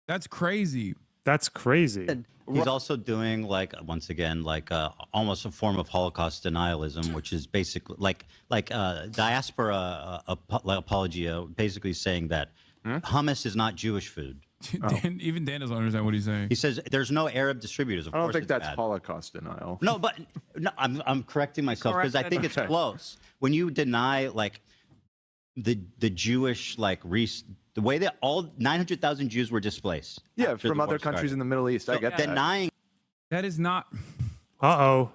That's crazy. That's crazy. And he's also doing like once again like almost a form of Holocaust denialism, which is basically like diaspora apologia, basically saying that hummus is not Jewish food. Even Dan doesn't understand what he's saying. He says there's no Arab distributors. Of I don't course think it's that's bad. Holocaust denial. No, but no, I'm correcting myself because I think it's close. When you deny like the Jewish like the way that all 900,000 Jews were displaced. Yeah, from other countries in the Middle East. I get that. Denying. That is not. Uh-oh.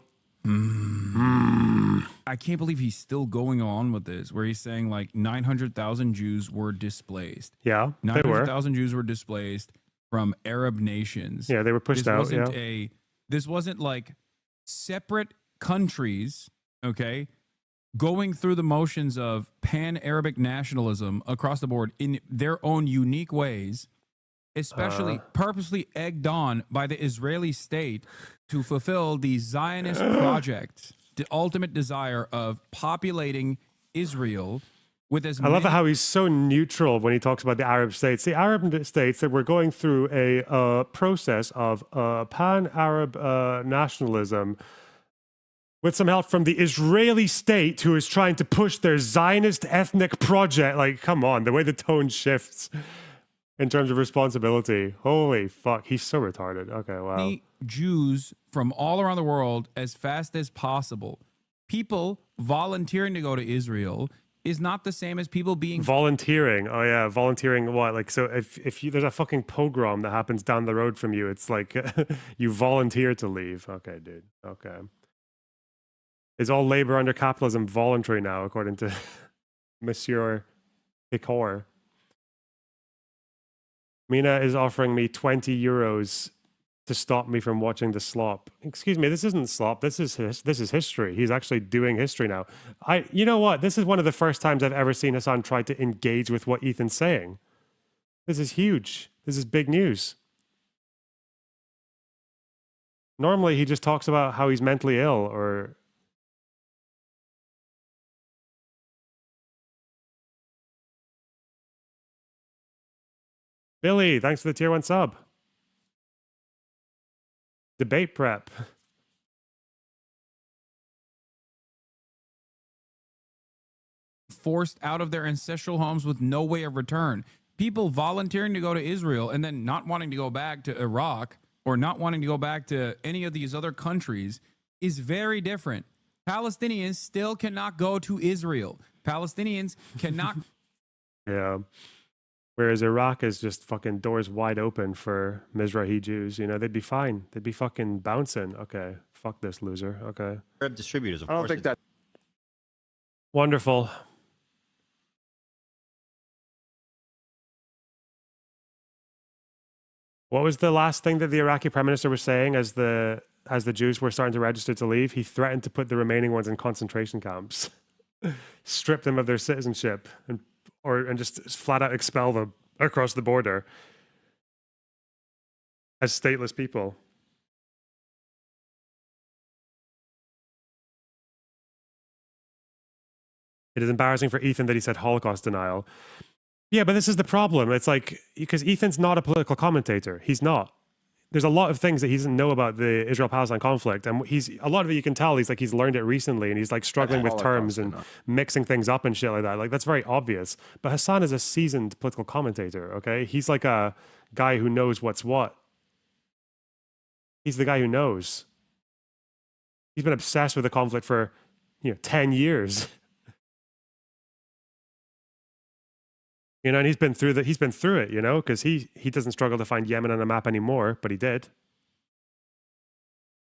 I can't believe he's still going on with this, where he's saying like 900,000 Jews were displaced. Yeah, they were. 900,000 Jews were displaced from Arab nations. Yeah, they were pushed out. This wasn't like separate countries, okay, going through the motions of pan-Arabic nationalism across the board in their own unique ways, especially purposely egged on by the Israeli state to fulfill the Zionist project, the ultimate desire of populating Israel with as many... I love how he's so neutral when he talks about the Arab states. The Arab states that were going through a process of pan-Arab nationalism with some help from the Israeli state, who is trying to push their Zionist ethnic project. Like, come on, the way the tone shifts in terms of responsibility. Holy fuck, he's so retarded. Okay, wow. Jews from all around the world as fast as possible. People volunteering to go to Israel is not the same as people being... Volunteering. Oh, yeah. Volunteering what? Like, so if you, there's a fucking pogrom that happens down the road from you, it's like you volunteer to leave. Okay, dude. Okay. Is all labor under capitalism voluntary now, according to Monsieur Picor? Mina is offering me 20 euros to stop me from watching the slop. Excuse me, this isn't slop. This is history. He's actually doing history now. You know what? This is one of the first times I've ever seen Hasan try to engage with what Ethan's saying. This is huge. This is big news. Normally, he just talks about how he's mentally ill or... Billy, thanks for the tier 1 sub. Debate prep. Forced out of their ancestral homes with no way of return. People volunteering to go to Israel and then not wanting to go back to Iraq or not wanting to go back to any of these other countries is very different. Palestinians still cannot go to Israel. Palestinians cannot... Yeah. Whereas Iraq is just fucking doors wide open for Mizrahi Jews. You know, they'd be fine. They'd be fucking bouncing. Okay, fuck this loser. Okay. Arab distributors, of course. I don't think that... Wonderful. What was the last thing that the Iraqi prime minister was saying as the Jews were starting to register to leave? He threatened to put the remaining ones in concentration camps, strip them of their citizenship, and just flat out expel them across the border as stateless people. It is embarrassing for Ethan that he said Holocaust denial. Yeah, but this is the problem. It's like, because Ethan's not a political commentator. He's not. There's a lot of things that he doesn't know about the Israel-Palestine conflict, and a lot of it you can tell he's learned it recently, and he's like struggling with terms and mixing things up and shit like that. Like, that's very obvious. But Hasan is a seasoned political commentator. Okay, he's like a guy who knows what's what. He's the guy who knows. He's been obsessed with the conflict for 10 years. And he's been through it, because he doesn't struggle to find Yemen on a map anymore, but he did.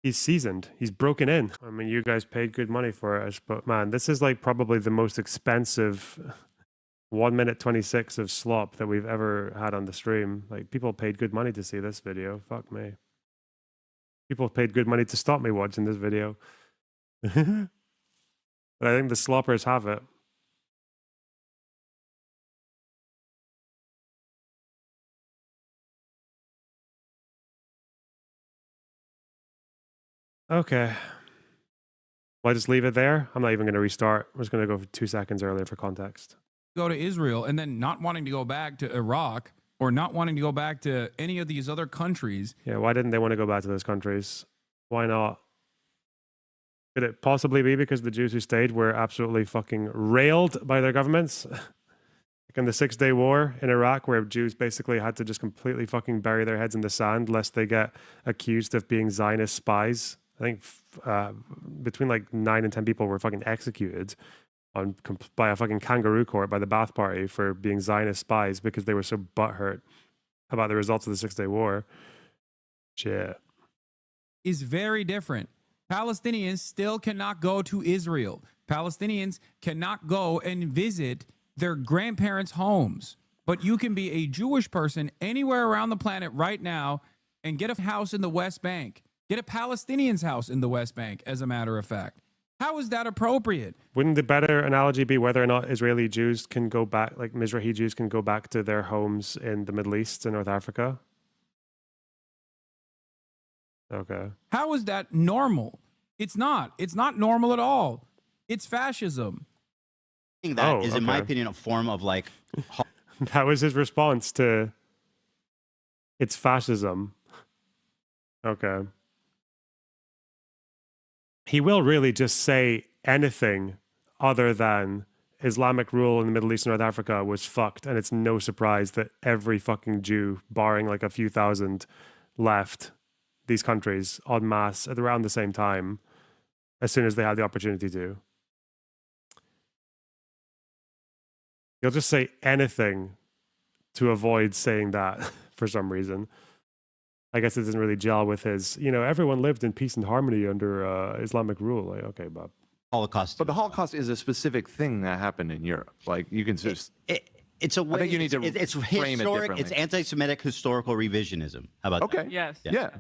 He's seasoned. He's broken in. I mean, you guys paid good money for it, but man, this is like probably the most expensive 1 minute 26 of slop that we've ever had on the stream. Like, people paid good money to see this video. Fuck me. People paid good money to stop me watching this video. But I think the sloppers have it. Okay. Will I just leave it there? I'm not even going to restart. I'm just going to go for 2 seconds earlier for context. go to Israel and then not wanting to go back to Iraq or not wanting to go back to any of these other countries. Yeah, why didn't they want to go back to those countries? Why not? Could it possibly be because the Jews who stayed were absolutely fucking railed by their governments? Like in the 6-Day War in Iraq, where Jews basically had to just completely fucking bury their heads in the sand lest they get accused of being Zionist spies. I think between like 9 and 10 people were fucking executed by a fucking kangaroo court by the Ba'ath Party for being Zionist spies because they were so butthurt about the results of the 6-Day War. Shit. Is very different. Palestinians still cannot go to Israel. Palestinians cannot go and visit their grandparents' homes. But you can be a Jewish person anywhere around the planet right now and get a house in the West Bank. Get a Palestinian's house in the West Bank, as a matter of fact. How is that appropriate? Wouldn't the better analogy be whether or not Israeli Jews can go back, like Mizrahi Jews can go back to their homes in the Middle East and North Africa? Okay. How is that normal? It's not. It's not normal at all. It's fascism. That is, in my okay. opinion, a form of like. That was his response to it's fascism. Okay. He will really just say anything other than Islamic rule in the Middle East and North Africa was fucked, and it's no surprise that every fucking Jew, barring like a few thousand, left these countries en masse at around the same time as soon as they had the opportunity to. He'll just say anything to avoid saying that for some reason. I guess it doesn't really gel with his, everyone lived in peace and harmony under Islamic rule. Like, okay, Bob. Holocaust. But the Holocaust is a specific thing that happened in Europe. Like, you can just... It's a way. I think you need to it's frame it historic. It's differently. anti-Semitic historical revisionism. How about that? Okay. Yes. Yeah.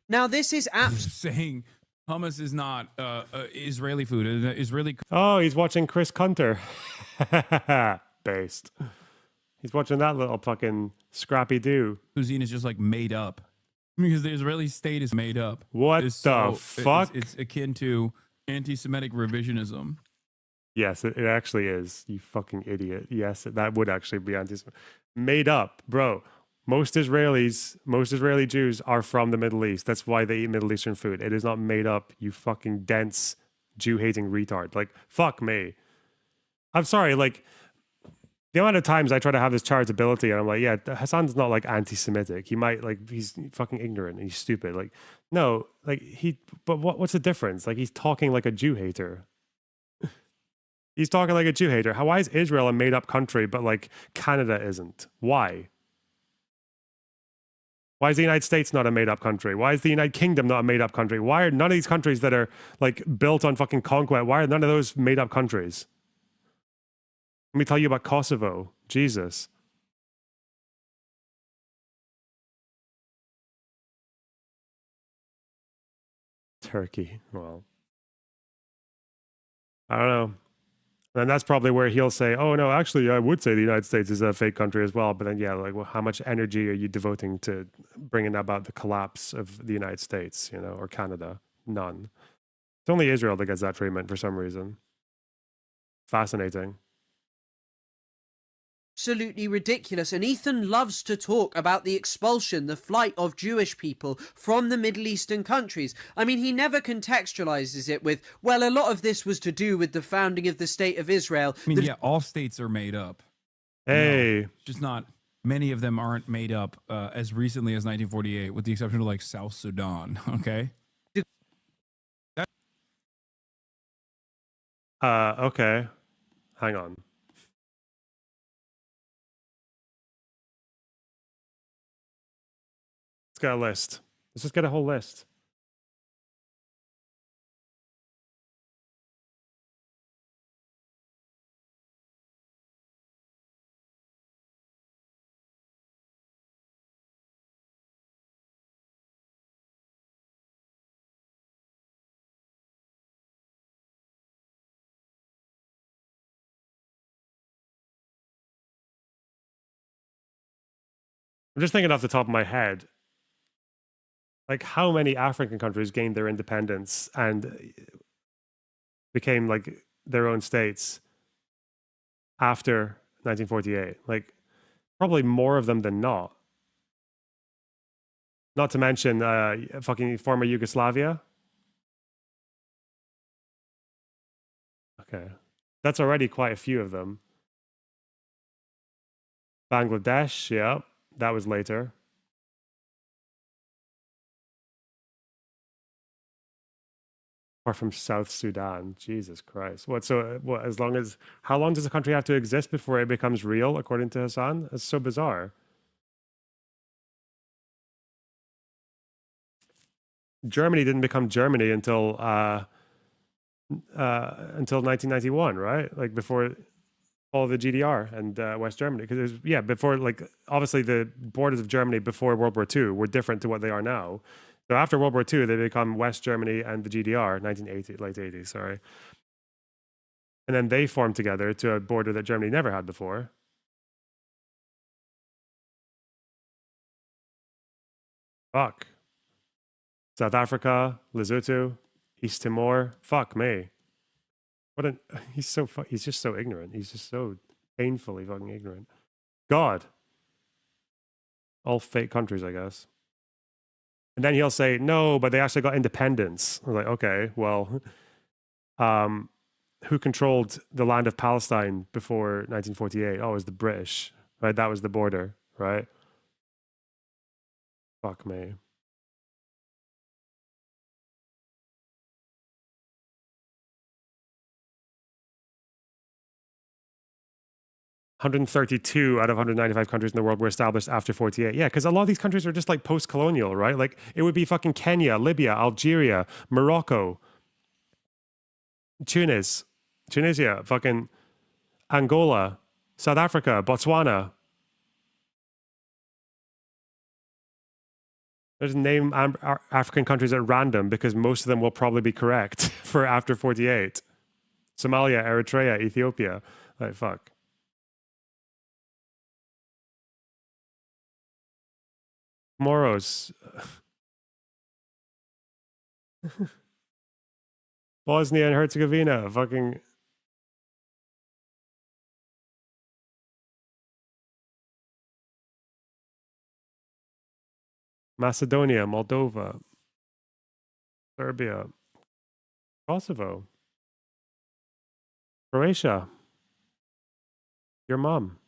Now this is Saying hummus is not Israeli food. Israeli Oh, he's watching Chris Kunter. Based. He's watching that little fucking scrappy do. cuisine is just like made up because the Israeli state is made up. What It's the so- fuck? It's akin to anti-Semitic revisionism. Yes, it actually is. You fucking idiot. Yes, that would actually be made up, bro. Most Israeli Jews are from the Middle East. That's why they eat Middle Eastern food. It is not made up, you fucking dense Jew-hating retard. Like, fuck me. I'm sorry, like, the amount of times I try to have this charitability and I'm like, yeah, Hasan's not like anti-Semitic. He might, like, he's fucking ignorant and he's stupid. Like, no, like, but what's the difference? Like, he's talking like a Jew-hater. He's talking like a Jew hater. Why is Israel a made up country, but like Canada isn't? Why? Why is the United States not a made up country? Why is the United Kingdom not a made up country? Why are none of these countries that are like built on fucking conquest? Why are none of those made up countries? Let me tell you about Kosovo. Jesus. Turkey. Well, I don't know. And that's probably where he'll say, oh, no, actually, I would say the United States is a fake country as well. But then, yeah, like, well, how much energy are you devoting to bringing about the collapse of the United States, or Canada? None. It's only Israel that gets that treatment for some reason. Fascinating. absolutely ridiculous. And Ethan loves to talk about the expulsion, the flight of Jewish people from the Middle Eastern countries. I mean, he never contextualizes it with, well, a lot of this was to do with the founding of the State of Israel. I mean, yeah, all states are made up. Hey. Just not, many of them aren't made up as recently as 1948, with the exception of like South Sudan, okay? Okay. Hang on. Let's get a list. Let's just get a whole list. I'm just thinking off the top of my head, like how many African countries gained their independence and became like their own states after 1948. Like, probably more of them than not. Not to mention fucking former Yugoslavia. Okay. That's already quite a few of them. Bangladesh, yeah. That was later. Apart from South Sudan. Jesus Christ. What, so, what, as long as, how long does a country have to exist before it becomes real, according to Hasan? That's so bizarre. Germany didn't become Germany until 1991, right? Like before all the GDR and West Germany, because it was, yeah, before, like, obviously the borders of Germany before World War II were different to what they are now. So after World War II, they become West Germany and the GDR, 1980, late 80s, sorry. And then they formed together to a border that Germany never had before. Fuck. South Africa, Lesotho, East Timor. Fuck me. What a he's so he's just so ignorant. He's just so painfully fucking ignorant. God. All fake countries, I guess. And then he'll say, no, but they actually got independence. I was like, okay, well, who controlled the land of Palestine before 1948? Oh, it was the British, right? That was the border, right? Fuck me. "132 out of 195 countries in the world were established after 48." Yeah, because a lot of these countries are just like post-colonial, right? Like it would be fucking Kenya, Libya, Algeria, Morocco, Tunisia, fucking Angola, South Africa, Botswana. Just name African countries at random because most of them will probably be correct for after 48. Somalia, Eritrea, Ethiopia. Like, fuck. Moros. Bosnia and Herzegovina. Fucking. Macedonia, Moldova, Serbia, Kosovo, Croatia, your mom.